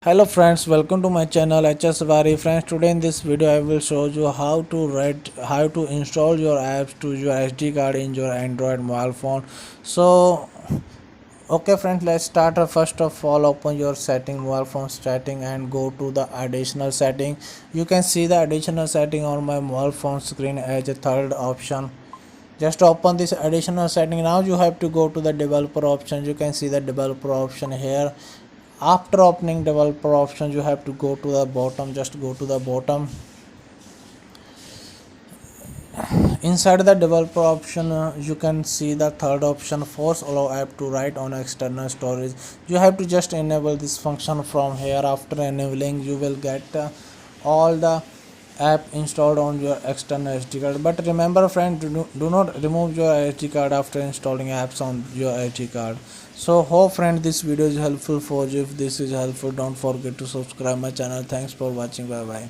Hello friends, welcome to my channel HS Vari. Friends, today in this video I will show you how to install your apps to your SD card in your Android mobile phone. So okay friends, let's start. First of all, open your mobile phone setting and go to the additional setting. You can see the additional setting on my mobile phone screen as a third option. Just open this additional setting. Now you have to go to the developer option. You can see the developer option here. After opening developer option, you have to go to the bottom. Just go to the bottom. Inside the developer option, you can see the third option, force allow app to write on external storage. You have to just enable this function from here. After enabling, you will get all the app installed on your external SD card. But remember friend, do not remove your SD card after installing apps on your SD card. So hope friend this video is helpful for you. If this is helpful, don't forget to subscribe my channel. Thanks for watching. Bye bye.